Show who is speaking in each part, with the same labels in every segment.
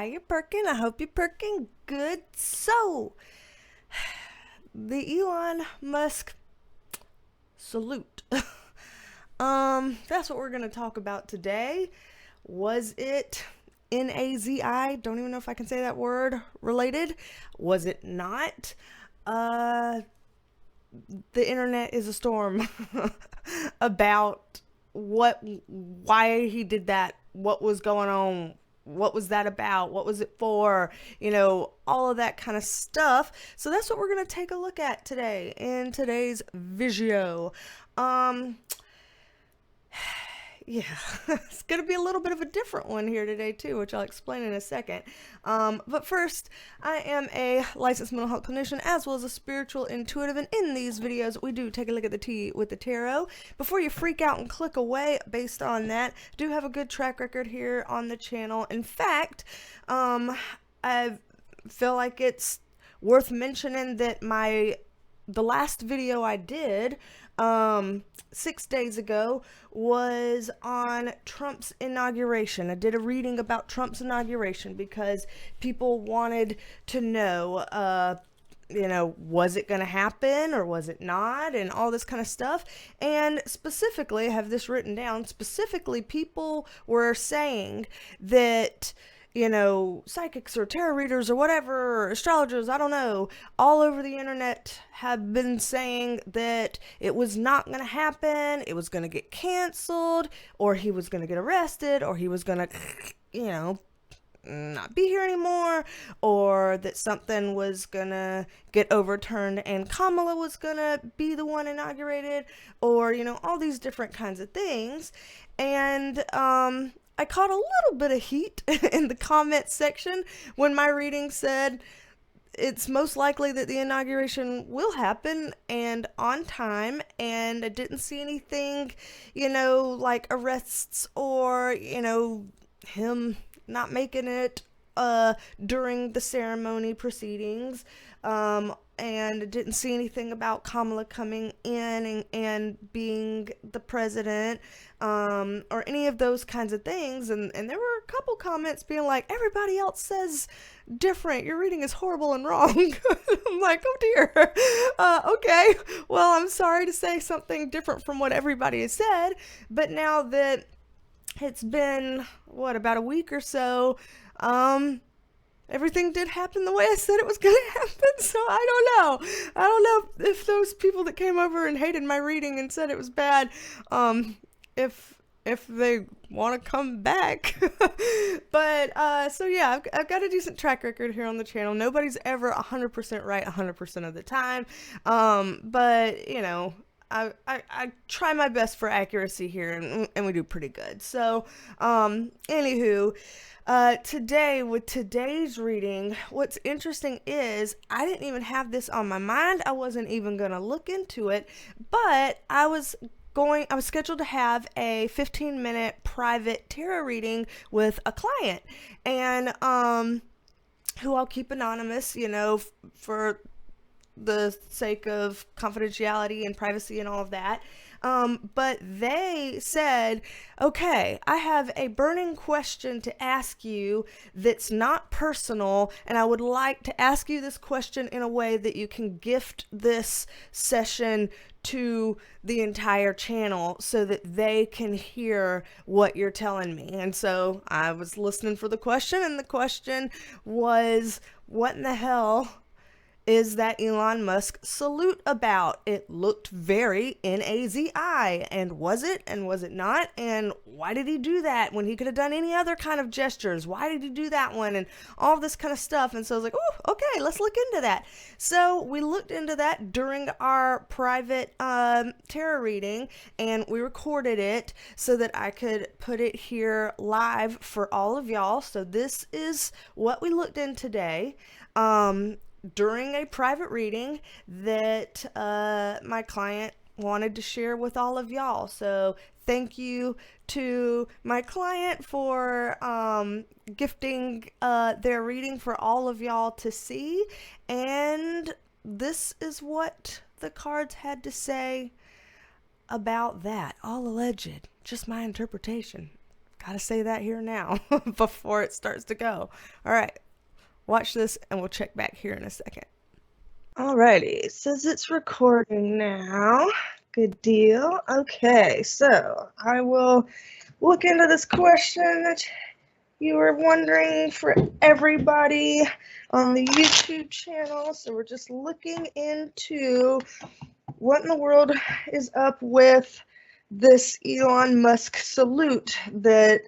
Speaker 1: How you perking? I hope you're perking good. So, the Elon Musk salute. That's what we're going to talk about today. Was it Nazi? Don't even know if I can say that word related. Was it not? The internet is a storm about why he did that, what was going on, what was that about, what was it for, all of that kind of stuff. So that's what we're going to take a look at today in today's video. Yeah, it's going to be a little bit of a different one here today too, which I'll explain in a second. But first, I am a licensed mental health clinician as well as a spiritual intuitive, and in these videos we do take a look at the tea with the tarot. Before you freak out and click away based on that, I do have a good track record here on the channel. In fact, I feel like it's worth mentioning that the last video I did 6 days ago was on Trump's inauguration. I did a reading about Trump's inauguration because people wanted to know, was it going to happen or was it not, and all this kind of stuff. And specifically, I have this written down, specifically people were saying that psychics or tarot readers or whatever, or astrologers, I don't know, all over the internet have been saying that it was not going to happen, it was going to get canceled, or he was going to get arrested, or he was going to, not be here anymore, or that something was going to get overturned and Kamala was going to be the one inaugurated, or, all these different kinds of things. And, I caught a little bit of heat in the comment section when my reading said it's most likely that the inauguration will happen and on time, and I didn't see anything, like arrests or, him not making it during the ceremony proceedings. And I didn't see anything about Kamala coming in and being the president, or any of those kinds of things. And there were a couple comments being like, everybody else says different. Your reading is horrible and wrong. I'm like, oh dear. Okay. Well, I'm sorry to say something different from what everybody has said. But now that it's been, about a week or so, everything did happen the way I said it was going to happen, so I don't know if those people that came over and hated my reading and said it was bad, if they want to come back. But, so yeah, I've got a decent track record here on the channel. Nobody's ever 100% right 100% of the time, but, I try my best for accuracy here, and we do pretty good. So, anywho, today, with today's reading, what's interesting is I didn't even have this on my mind. I wasn't even going to look into it, but I was scheduled to have a 15-minute private tarot reading with a client, and, who I'll keep anonymous, for the sake of confidentiality and privacy and all of that. But they said, okay, I have a burning question to ask you that's not personal, and I would like to ask you this question in a way that you can gift this session to the entire channel so that they can hear what you're telling me. And so I was listening for the question, and the question was, what in the hell is that Elon Musk salute about? It looked very Nazi, and was it not? And why did he do that when he could have done any other kind of gestures? Why did he do that one? And all this kind of stuff. And so I was like, oh, okay, let's look into that. So we looked into that during our private tarot reading, and we recorded it so that I could put it here live for all of y'all. So this is what we looked in today. During a private reading that my client wanted to share with all of y'all. So thank you to my client for gifting their reading for all of y'all to see. And this is what the cards had to say about that. All alleged, just my interpretation. Gotta say that here now before it starts to go. All right, watch this and we'll check back here in a second. Alrighty, it says it's recording now. Good deal. Okay, so I will look into this question that you were wondering for everybody on the YouTube channel. So we're just looking into what in the world is up with this Elon Musk salute that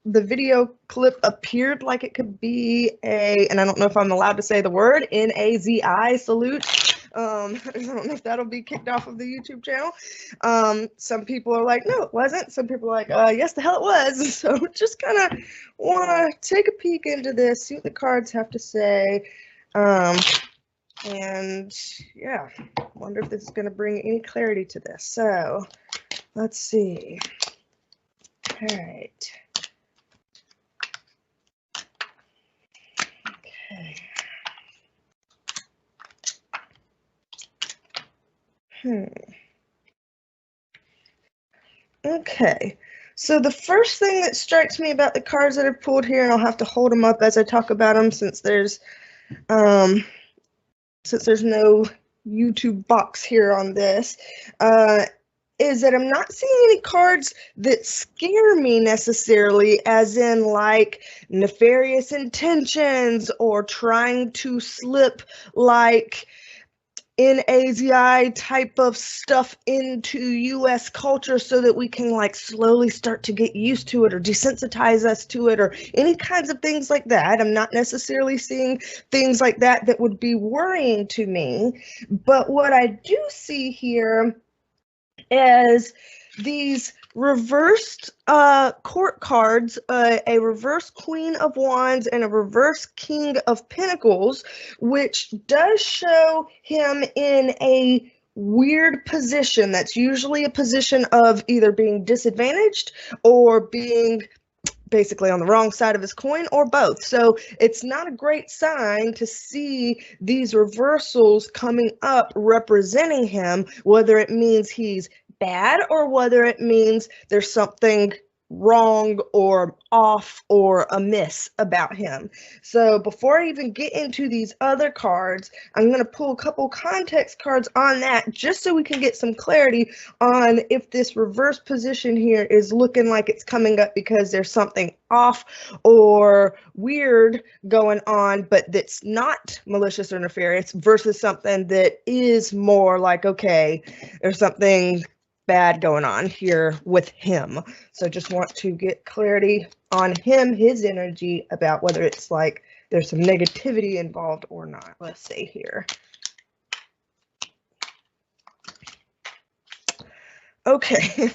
Speaker 1: the video clip appeared like it could be and I don't know if I'm allowed to say the word, Nazi salute. I don't know if that'll be kicked off of the YouTube channel. Some people are like, no, it wasn't. Some people are like, yes, the hell it was. So just kind of want to take a peek into this, see what the cards have to say. And yeah, wonder if this is going to bring any clarity to this. So let's see. All right. Okay. Okay. So the first thing that strikes me about the cards that are pulled here, and I'll have to hold them up as I talk about them since there's no YouTube box here on this, is that I'm not seeing any cards that scare me necessarily, as in like nefarious intentions or trying to slip like NAZI type of stuff into US culture so that we can like slowly start to get used to it or desensitize us to it or any kinds of things like that. I'm not necessarily seeing things like that that would be worrying to me. But what I do see here is these reversed court cards, a reverse Queen of Wands and a reverse King of Pentacles, which does show him in a weird position. That's usually a position of either being disadvantaged or being basically on the wrong side of his coin, or both. So it's not a great sign to see these reversals coming up representing him, whether it means he's bad or whether it means there's something wrong or off or amiss about him. So before I even get into these other cards, I'm going to pull a couple context cards on that just so we can get some clarity on if this reverse position here is looking like it's coming up because there's something off or weird going on, but that's not malicious or nefarious, versus something that is more like, okay, there's something bad going on here with him. So just want to get clarity on him, his energy, about whether it's like there's some negativity involved or not. Let's see here. Okay.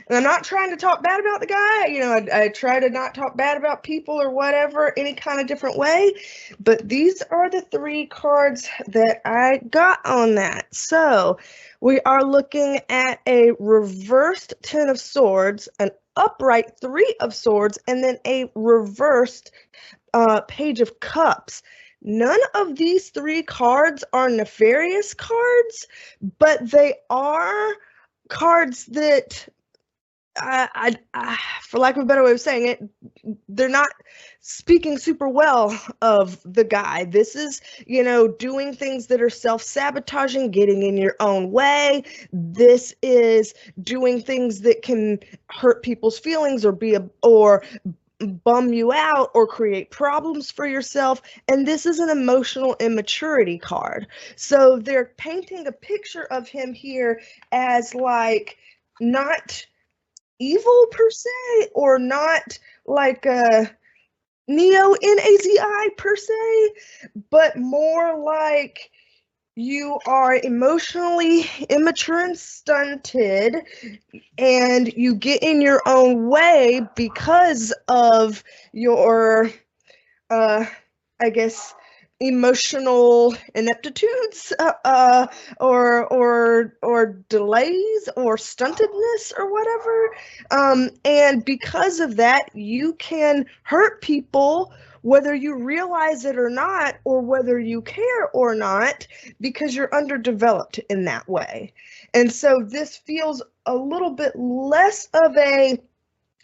Speaker 1: And I'm not trying to talk bad about the guy. You know, I try to not talk bad about people or whatever, any kind of different way. But these are the three cards that I got on that. So we are looking at a reversed Ten of Swords, an upright Three of Swords, and then a reversed Page of Cups. None of these three cards are nefarious cards, but they are cards that for lack of a better way of saying it, they're not speaking super well of the guy. This is, you know, doing things that are self-sabotaging, getting in your own way. This is doing things that can hurt people's feelings or bum you out or create problems for yourself. And this is an emotional immaturity card. So they're painting a picture of him here as like not evil per se, or not like a neo-Nazi per se, but more like you are emotionally immature and stunted, and you get in your own way because of your, I guess, emotional ineptitudes, or delays or stuntedness or whatever, and because of that you can hurt people whether you realize it or not, or whether you care or not, because you're underdeveloped in that way. And so this feels a little bit less of a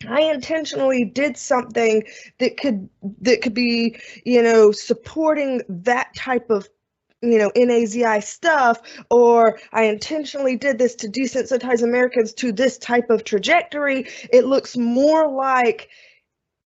Speaker 1: I intentionally did something that could be, supporting that type of, NAZI stuff, or I intentionally did this to desensitize Americans to this type of trajectory. It looks more like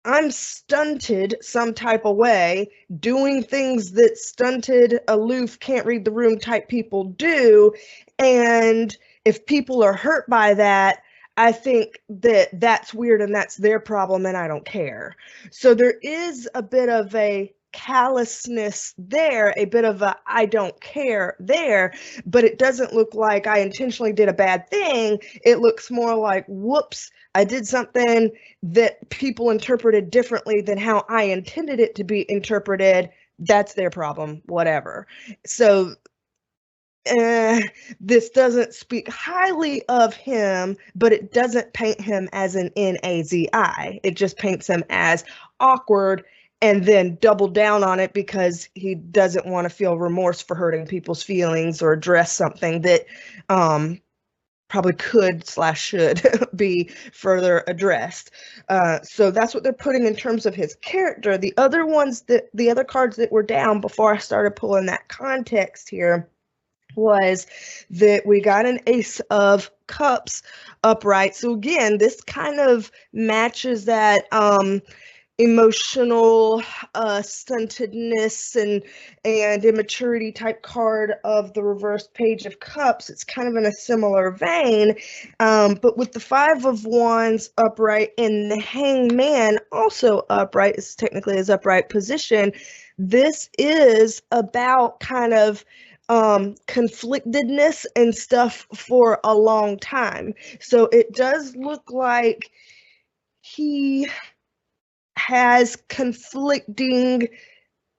Speaker 1: I'm stunted some type of way, doing things that stunted, aloof, can't read the room type people do. And if people are hurt by that, I think that that's weird and that's their problem and I don't care. So there is a bit of a callousness there, a bit of a I don't care there, but it doesn't look like I intentionally did a bad thing. It looks more like, whoops, I did something that people interpreted differently than how I intended it to be interpreted. That's their problem, whatever. So this doesn't speak highly of him, but it doesn't paint him as an NAZI. It just paints him as awkward and then double down on it because he doesn't want to feel remorse for hurting people's feelings or address something that probably could/should be further addressed. So that's what they're putting in terms of his character. The other cards that were down before I started pulling that context here was that we got an Ace of Cups upright. So again, this kind of matches that emotional stuntedness and immaturity type card of the reverse Page of Cups. It's kind of in a similar vein, but with the Five of Wands upright and the Hangman also upright, is technically his upright position. This is about kind of conflictedness and stuff for a long time. So it does look like he has conflicting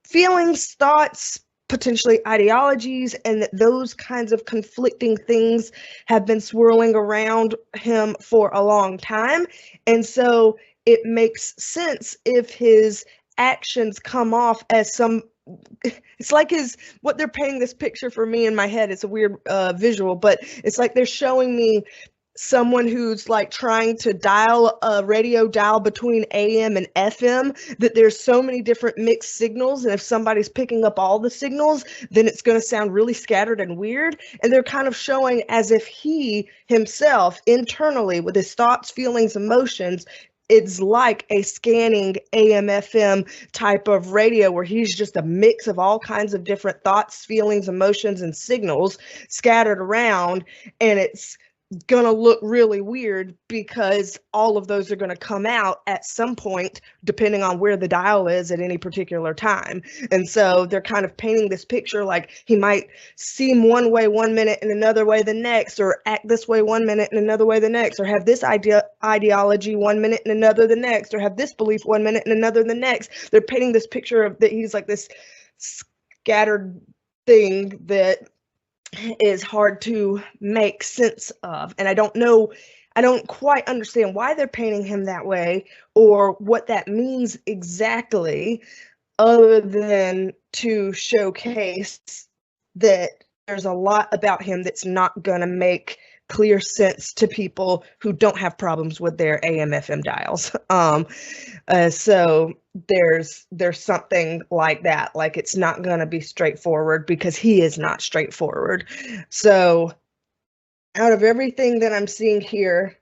Speaker 1: feelings, thoughts, potentially ideologies, and that those kinds of conflicting things have been swirling around him for a long time. And so it makes sense if his actions come off as it's like what they're painting this picture for me in my head. It's a weird visual, but it's like they're showing me someone who's like trying to dial a radio dial between AM and FM, that there's so many different mixed signals, and if somebody's picking up all the signals, then it's going to sound really scattered and weird. And they're kind of showing as if he himself internally, with his thoughts, feelings, emotions, it's like a scanning AM FM type of radio where he's just a mix of all kinds of different thoughts, feelings, emotions, and signals scattered around. And it's gonna look really weird because all of those are going to come out at some point depending on where the dial is at any particular time. And so they're kind of painting this picture like he might seem one way one minute and another way the next, or act this way one minute and another way the next, or have this ideology one minute and another the next, or have this belief one minute and another the next. They're painting this picture of that he's like this scattered thing that is hard to make sense of. And I don't quite understand why they're painting him that way or what that means exactly, other than to showcase that there's a lot about him that's not going to make clear sense to people who don't have problems with their AM FM dials. So there's something like that, like it's not going to be straightforward because he is not straightforward. So out of everything that I'm seeing here,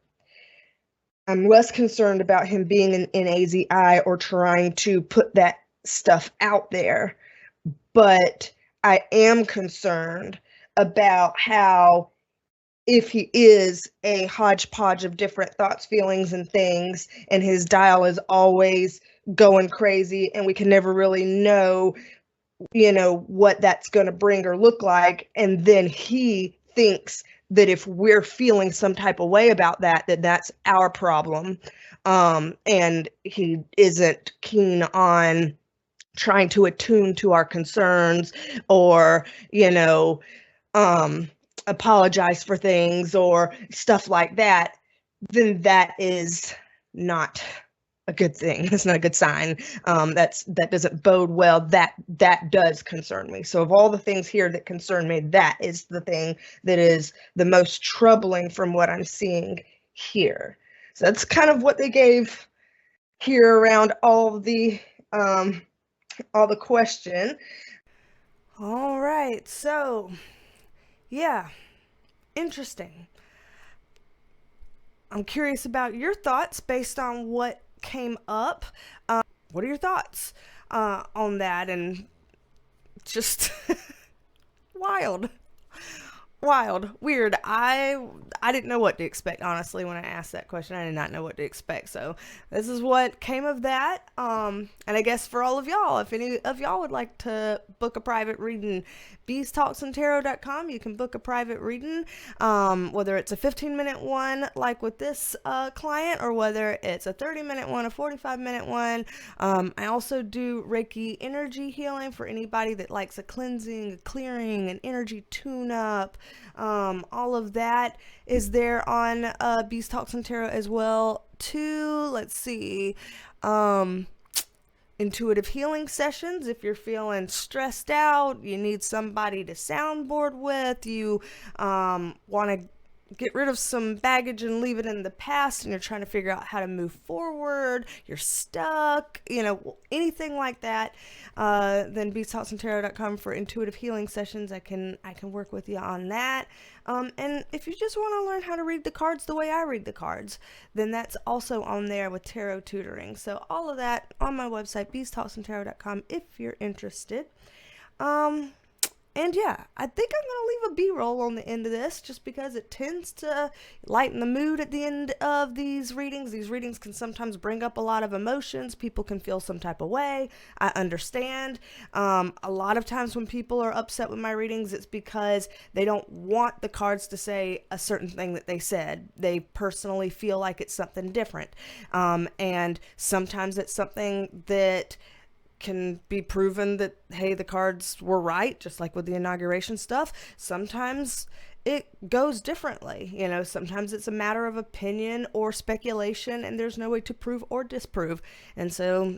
Speaker 1: I'm less concerned about him being an NAZI or trying to put that stuff out there, but I am concerned about how, if he is a hodgepodge of different thoughts, feelings, and things, and his dial is always going crazy and we can never really know, what that's going to bring or look like. And then he thinks that if we're feeling some type of way about that, that's our problem. And he isn't keen on trying to attune to our concerns or, apologize for things or stuff like that, then that is not a good thing. It's not a good sign. That doesn't bode well. That does concern me. So of all the things here that concern me, that is the thing that is the most troubling from what I'm seeing here. So that's kind of what they gave here around all the question. All right, so yeah, interesting. I'm curious about your thoughts based on what came up. What are your thoughts on that? And just wild. Weird. I didn't know what to expect, honestly, when I asked that question. I did not know what to expect. So this is what came of that. And I guess for all of y'all, if any of y'all would like to book a private reading, BeasTalksAndTarot.com, you can book a private reading, whether it's a 15-minute one like with this client, or whether it's a 30-minute one, a 45-minute one. I also do Reiki Energy healing for anybody that likes a cleansing, a clearing, an energy tune-up. All of that is there on Beast Talks and Tarot as well too. Let's see. Intuitive healing sessions if you're feeling stressed out, you need somebody to soundboard with, you want to get rid of some baggage and leave it in the past, and you're trying to figure out how to move forward, you're stuck, anything like that, then BeasTalksAndTarot.com for intuitive healing sessions. I can work with you on that. And if you just want to learn how to read the cards the way I read the cards, then that's also on there with tarot tutoring. So all of that on my website, BeasTalksAndTarot.com, if you're interested. And yeah, I think I'm going to leave a B-roll on the end of this just because it tends to lighten the mood at the end of these readings. These readings can sometimes bring up a lot of emotions. People can feel some type of way. I understand. A lot of times when people are upset with my readings, it's because they don't want the cards to say a certain thing that they said. They personally feel like it's something different. And sometimes it's something that can be proven that, hey, the cards were right, just like with the inauguration stuff. Sometimes it goes differently. Sometimes it's a matter of opinion or speculation, and there's no way to prove or disprove. And so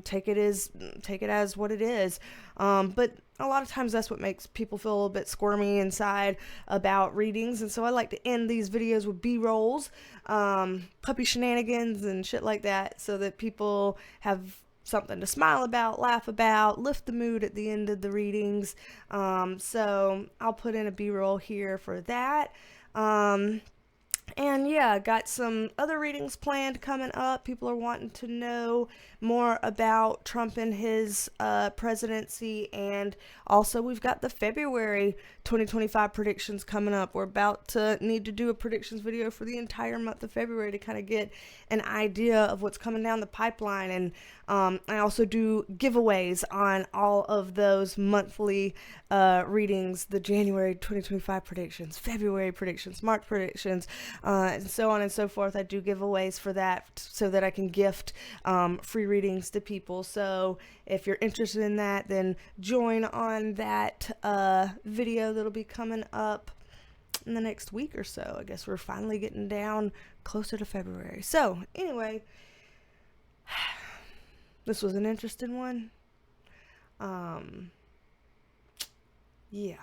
Speaker 1: take it as what it is. But a lot of times that's what makes people feel a little bit squirmy inside about readings. And so I like to end these videos with B-rolls, puppy shenanigans and shit like that, so that people have something to smile about, laugh about, lift the mood at the end of the readings. So I'll put in a B-roll here for that. And yeah, got some other readings planned coming up. People are wanting to know more about Trump and his presidency. And also we've got the February 2025 predictions coming up. We're about to need to do a predictions video for the entire month of February to kind of get an idea of what's coming down the pipeline. And I also do giveaways on all of those monthly readings, the January 2025 predictions, February predictions, March predictions, and so on and so forth. I do giveaways for that so that I can gift free readings to people. So if you're interested in that, then join on that video that'll be coming up in the next week or so. I guess we're finally getting down closer to February. So anyway, this was an interesting one. Yeah,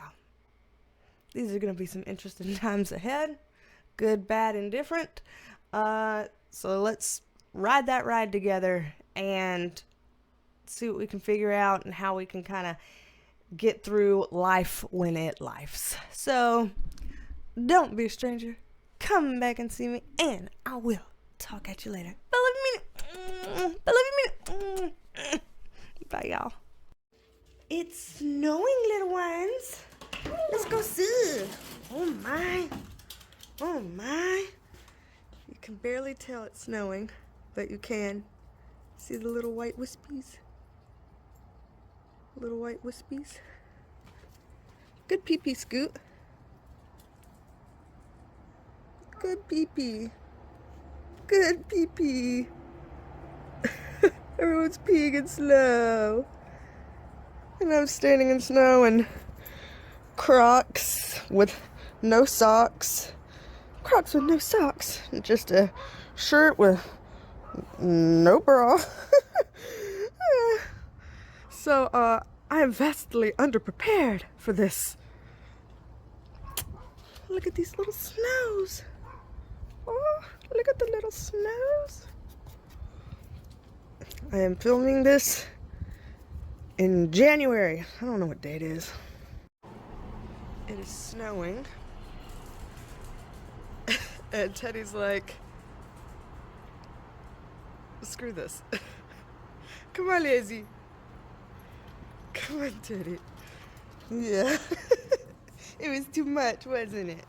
Speaker 1: these are going to be some interesting times ahead. Good, bad, and different. So let's ride that ride together and see what we can figure out and how we can kind of get through life when it lifes. So don't be a stranger. Come back and see me, and I will talk at you later. Bye, y'all. It's snowing, little ones. Let's go see. Oh my. You can barely tell it's snowing, but you can. See the little white wispies? Little white wispies. Good pee-pee, Scoot. Good pee-pee. Good pee-pee. Everyone's peeing in snow. And I'm standing in snow in Crocs with no socks. Crocs with no socks. And just a shirt with No, bro. So, I am vastly underprepared for this. Look at these little snows. Oh, look at the little snows. I am filming this in January. I don't know what date it is. It is snowing. And Teddy's like, screw this. Come on, Lazy. Come on, Teddy. Yeah. It was too much, wasn't it?